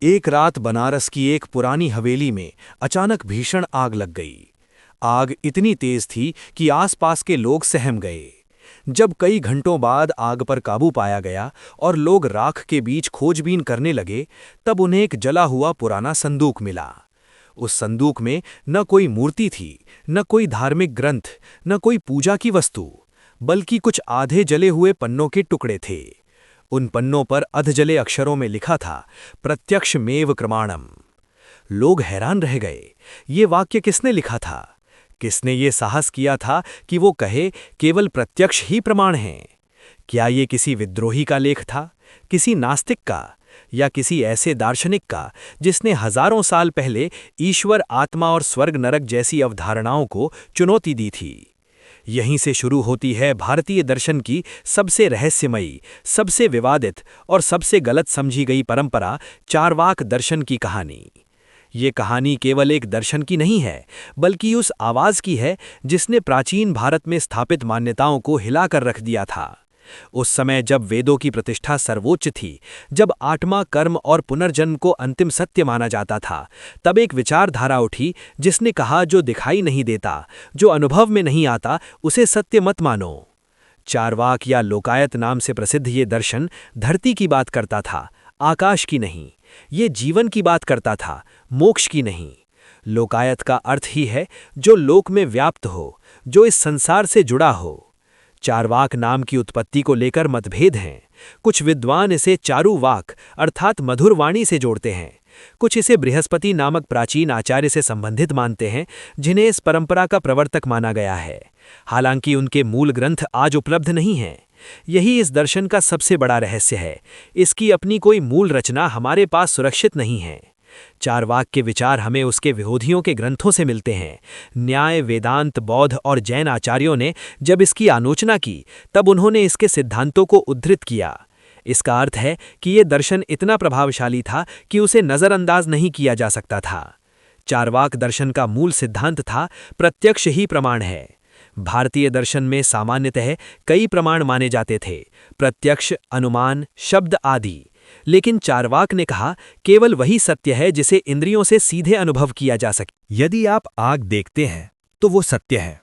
एक रात बनारस की एक पुरानी हवेली में अचानक भीषण आग लग गई। आग इतनी तेज थी कि आसपास के लोग सहम गए। जब कई घंटों बाद आग पर काबू पाया गया और लोग राख के बीच खोजबीन करने लगे, तब उन्हें एक जला हुआ पुराना संदूक मिला। उस संदूक में न कोई मूर्ति थी, न कोई धार्मिक ग्रंथ, न कोई पूजा की वस्तु, बल्कि कुछ आधे जले हुए पन्नों के टुकड़े थे। उन पन्नों पर अधजले अक्षरों में लिखा था, प्रत्यक्ष मेव प्रमाणम। लोग हैरान रह गए। ये वाक्य किसने लिखा था? किसने ये साहस किया था कि वो कहे केवल प्रत्यक्ष ही प्रमाण हैं? क्या ये किसी विद्रोही का लेख था, किसी नास्तिक का, या किसी ऐसे दार्शनिक का जिसने हजारों साल पहले ईश्वर, आत्मा और स्वर्ग नरक जैसी अवधारणाओं को चुनौती दी थी? यहीं से शुरू होती है भारतीय दर्शन की सबसे रहस्यमयी, सबसे विवादित और सबसे गलत समझी गई परंपरा, चारवाक दर्शन की कहानी। ये कहानी केवल एक दर्शन की नहीं है, बल्कि उस आवाज की है जिसने प्राचीन भारत में स्थापित मान्यताओं को हिलाकर रख दिया था। उस समय जब वेदों की प्रतिष्ठा सर्वोच्च थी, जब आत्मा, कर्म और पुनर्जन्म को अंतिम सत्य माना जाता था, तब एक विचारधारा उठी जिसने कहा, जो दिखाई नहीं देता, जो अनुभव में नहीं आता, उसे सत्य मत मानो। चारवाक या लोकायत नाम से प्रसिद्ध ये दर्शन धरती की बात करता था, आकाश की नहीं। ये जीवन की बात करता था, मोक्ष की नहीं। लोकायत का अर्थ ही है जो लोक में व्याप्त हो, जो इस संसार से जुड़ा हो। चारवाक नाम की उत्पत्ति को लेकर मतभेद हैं। कुछ विद्वान इसे चारुवाक अर्थात मधुर वाणी से जोड़ते हैं, कुछ इसे बृहस्पति नामक प्राचीन आचार्य से संबंधित मानते हैं, जिन्हें इस परंपरा का प्रवर्तक माना गया है। हालांकि उनके मूल ग्रंथ आज उपलब्ध नहीं हैं। यही इस दर्शन का सबसे बड़ा रहस्य है। इसकी अपनी कोई मूल रचना हमारे पास सुरक्षित नहीं है। चारवाक के विचार हमें उसके विरोधियों के ग्रंथों से मिलते हैं। न्याय, वेदांत, बौद्ध और जैन आचार्यों ने जब इसकी आलोचना की, तब उन्होंने इसके सिद्धांतों को उद्धृत किया। इसका अर्थ है कि ये दर्शन इतना प्रभावशाली था कि उसे नज़रअंदाज नहीं किया जा सकता था। चारवाक दर्शन का मूल सिद्धांत था, प्रत्यक्ष ही प्रमाण है। भारतीय दर्शन में सामान्यतः कई प्रमाण माने जाते थे, प्रत्यक्ष, अनुमान, शब्द आदि। लेकिन चारवाक ने कहा, केवल वही सत्य है जिसे इंद्रियों से सीधे अनुभव किया जा सके। यदि आप आग देखते हैं तो वो सत्य है,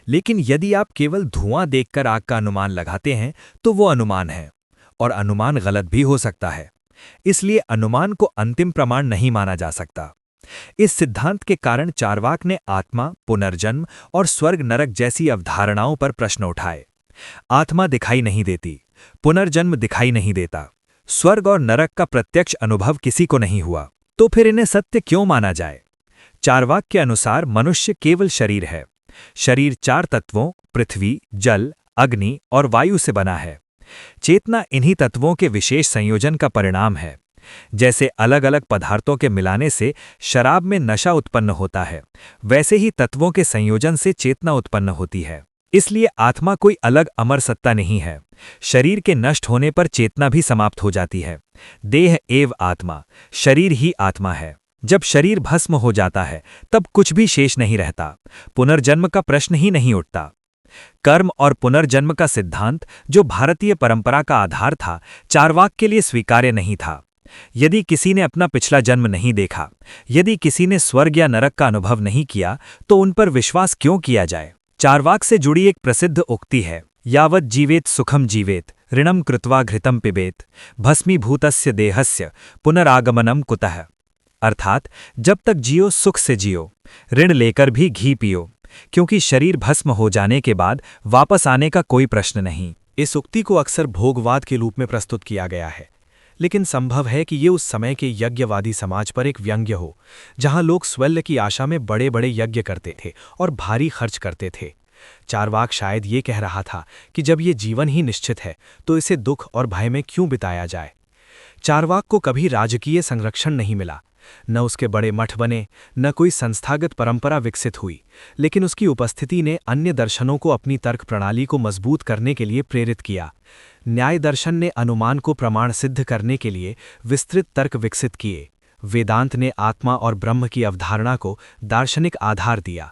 लेकिन यदि आप केवल धुआं देखकर आग का अनुमान लगाते हैं तो वो अनुमान है, और अनुमान गलत भी हो सकता है। इसलिए अनुमान को अंतिम प्रमाण नहीं माना जा सकता। इस सिद्धांत के कारण चारवाक ने आत्मा, पुनर्जन्म और स्वर्ग नरक जैसी अवधारणाओं पर प्रश्न उठाए। आत्मा दिखाई नहीं देती, पुनर्जन्म दिखाई नहीं देता, स्वर्ग और नरक का प्रत्यक्ष अनुभव किसी को नहीं हुआ, तो फिर इन्हें सत्य क्यों माना जाए? चारवाक के अनुसार मनुष्य केवल शरीर है। शरीर 4 तत्वों पृथ्वी, जल, अग्नि और वायु से बना है। चेतना इन्हीं तत्वों के विशेष संयोजन का परिणाम है। जैसे अलग अलग पदार्थों के मिलाने से शराब में नशा उत्पन्न होता है, वैसे ही तत्वों के संयोजन से चेतना उत्पन्न होती है। इसलिए आत्मा कोई अलग अमर सत्ता नहीं है। शरीर के नष्ट होने पर चेतना भी समाप्त हो जाती है। देह एव आत्मा, शरीर ही आत्मा है। जब शरीर भस्म हो जाता है तब कुछ भी शेष नहीं रहता, पुनर्जन्म का प्रश्न ही नहीं उठता। कर्म और पुनर्जन्म का सिद्धांत, जो भारतीय परंपरा का आधार था, चारवाक के लिए स्वीकार्य नहीं था। यदि किसी ने अपना पिछला जन्म नहीं देखा, यदि किसी ने स्वर्ग या नरक का अनुभव नहीं किया, तो उन पर विश्वास क्यों किया जाए? चारवाक से जुड़ी एक प्रसिद्ध उक्ति है, यावत् जीवेत सुखम जीवेत, ऋणम कृत्वा घृतम पिबेत, भस्मीभूतस्य देहस्य पुनरागमनम कुतः। अर्थात जब तक जियो सुख से जियो, ऋण लेकर भी घी पियो, क्योंकि शरीर भस्म हो जाने के बाद वापस आने का कोई प्रश्न नहीं। इस उक्ति को अक्सर भोगवाद के रूप में प्रस्तुत किया गया है, लेकिन संभव है कि ये उस समय के यज्ञवादी समाज पर एक व्यंग्य हो, जहां लोग स्वैल्य की आशा में बड़े बड़े यज्ञ करते थे और भारी खर्च करते थे। चारवाक शायद ये कह रहा था कि जब ये जीवन ही निश्चित है, तो इसे दुख और भय में क्यों बिताया जाए। चारवाक को कभी राजकीय संरक्षण नहीं मिला, न उसके बड़े मठ बने, न कोई संस्थागत परंपरा विकसित हुई, लेकिन उसकी उपस्थिति ने अन्य दर्शनों को अपनी तर्क प्रणाली को मजबूत करने के लिए प्रेरित किया। न्याय दर्शन ने अनुमान को प्रमाण सिद्ध करने के लिए विस्तृत तर्क विकसित किए। वेदांत ने आत्मा और ब्रह्म की अवधारणा को दार्शनिक आधार दिया।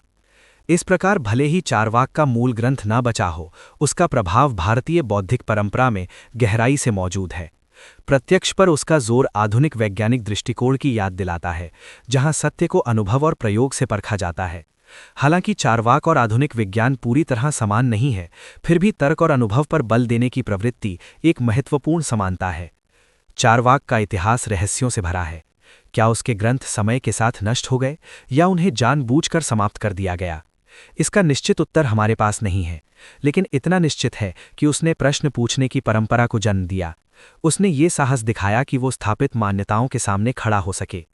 इस प्रकार भले ही चारवाक का मूल ग्रंथ ना बचा हो, उसका प्रभाव भारतीय बौद्धिक परंपरा में गहराई से मौजूद है। प्रत्यक्ष पर उसका जोर आधुनिक वैज्ञानिक दृष्टिकोण की याद दिलाता है, जहां सत्य को अनुभव और प्रयोग से परखा जाता है। हालांकि चारवाक और आधुनिक विज्ञान पूरी तरह समान नहीं है, फिर भी तर्क और अनुभव पर बल देने की प्रवृत्ति एक महत्वपूर्ण समानता है। चारवाक का इतिहास रहस्यों से भरा है। क्या उसके ग्रंथ समय के साथ नष्ट हो गए या उन्हें जानबूझकर समाप्त कर दिया गया? इसका निश्चित उत्तर हमारे पास नहीं है, लेकिन इतना निश्चित है कि उसने प्रश्न पूछने की परंपरा को जन्म दिया। उसने ये साहस दिखाया कि वो स्थापित मान्यताओं के सामने खड़ा हो सके।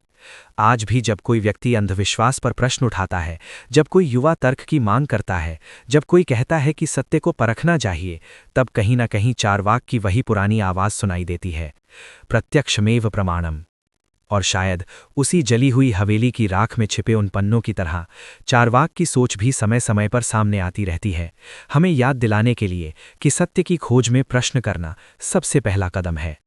आज भी जब कोई व्यक्ति अंधविश्वास पर प्रश्न उठाता है, जब कोई युवा तर्क की मांग करता है, जब कोई कहता है कि सत्य को परखना चाहिए, तब कहीं न कहीं चारवाक की वही पुरानी आवाज़ सुनाई देती है, प्रत्यक्षमेव प्रमाणम। और शायद उसी जली हुई हवेली की राख में छिपे उन पन्नों की तरह चारवाक की सोच भी समय समय पर सामने आती रहती है, हमें याद दिलाने के लिए कि सत्य की खोज में प्रश्न करना सबसे पहला कदम है।